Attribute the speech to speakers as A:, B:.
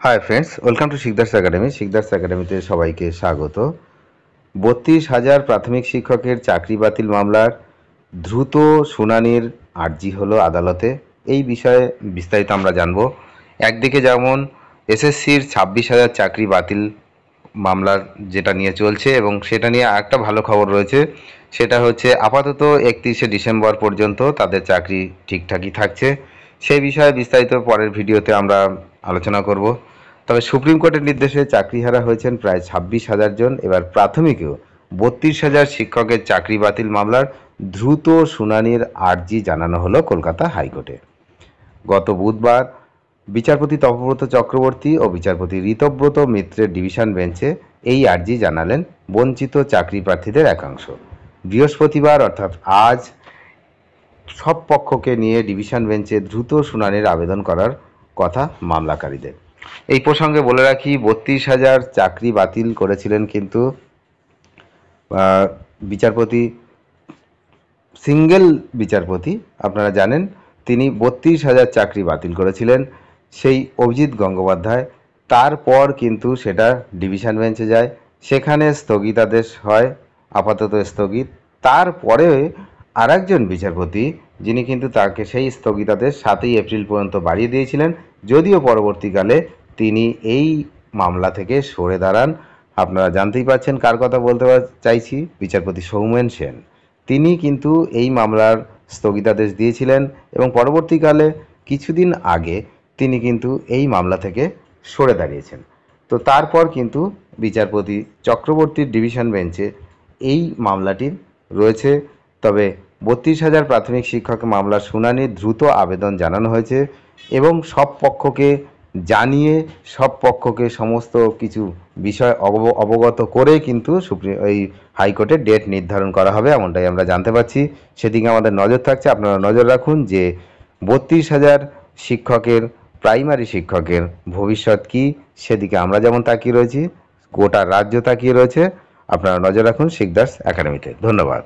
A: Hi friends, welcome to Sikdar's academy. Sikdar's একাডেমিতে সবাইকে স্বাগত। 32,000 প্রাথমিক শিক্ষকের চাকরি বাতিল মামলার দ্রুত শুনানির আর্জি হলো আদালতে। এই বিষয়ে বিস্তারিত আমরা জানব। একদিকে যেমন এসএসসির 26,000 চাকরি বাতিল মামলার যেটা নিয়ে চলছে, এবং সেটা নিয়ে আরেকটা ভালো খবর রয়েছে। সেটা হচ্ছে আপাতত 31শে ডিসেম্বর পর্যন্ত তাদের চাকরি ঠিকঠাকই থাকছে। সেই বিষয়ে বিস্তারিত পরের ভিডিওতে আমরা আলোচনা করব। তবে সুপ্রিম কোর্টের নির্দেশে চাকরিহারা হয়েছেন প্রায় 26,000 জন। এবার প্রাথমিকেও 32,000 শিক্ষকের চাকরি বাতিল মামলার দ্রুত শুনানির আর্জি জানানো হলো কলকাতা হাইকোর্টে। গত বুধবার বিচারপতি তপব্রত চক্রবর্তী ও বিচারপতি ঋতব্রত মিত্রের ডিভিশন বেঞ্চে এই আর্জি জানালেন বঞ্চিত চাকরি প্রার্থীদের একাংশ। বৃহস্পতিবার অর্থাৎ আজ সব পক্ষকে নিয়ে ডিভিশন বেঞ্চে দ্রুত শুনানির আবেদন করার কথা মামলাকারীদের। এই প্রসঙ্গে বলে রাখি, 32,000 চাকরি বাতিল করেছিলেন কিন্তু বিচারপতি, সিঙ্গেল বিচারপতি, আপনারা জানেন তিনি 32,000 চাকরি বাতিল করেছিলেন, সেই অভিজিৎ গঙ্গোপাধ্যায়। তারপর কিন্তু সেটা ডিভিশন বেঞ্চে যায়, সেখানে স্থগিতাদেশ হয়, আপাতত স্থগিত। তারপরে আরেকজন বিচারপতি, যিনি কিন্তু তাকে সেই স্থগিতাদেশ 7ই এপ্রিল পর্যন্ত বাড়িয়ে দিয়েছিলেন, যদিও পরবর্তীকালে তিনি এই মামলা থেকে সরে দাঁড়ান। আপনারা জানতেই পারছেন কার কথা বলতে চাইছি, বিচারপতি সৌমেন সেন। তিনি কিন্তু এই মামলার স্থগিতাদেশ দিয়েছিলেন এবং পরবর্তীকালে কিছুদিন আগে তিনি কিন্তু এই মামলা থেকে সরে দাঁড়িয়েছেন। তো তারপর কিন্তু বিচারপতি চক্রবর্তীর ডিভিশন বেঞ্চে এই মামলাটি রয়েছে। তবে 32,000 প্রাথমিক শিক্ষক মামলার শুনানির দ্রুত আবেদন জানানো হয়েছে এবং সব পক্ষকে জানিয়ে সব পক্ষকে সমস্ত কিছু বিষয় অবগত করে কিন্তু এই হাইকোর্টের ডেট নির্ধারণ করা হবে, এমনটাই আমরা জানতে পারছি। সেদিকে আমাদের নজর থাকছে। আপনারা নজর রাখুন যে 32,000 শিক্ষকের, প্রাইমারি শিক্ষকের ভবিষ্যৎ কী, সেদিকে আমরা যেমন তাকিয়ে রয়েছি, গোটা রাজ্য তাকিয়ে রয়েছে। আপনারা নজর রাখুন শিকদার্স একাডেমিতে। ধন্যবাদ।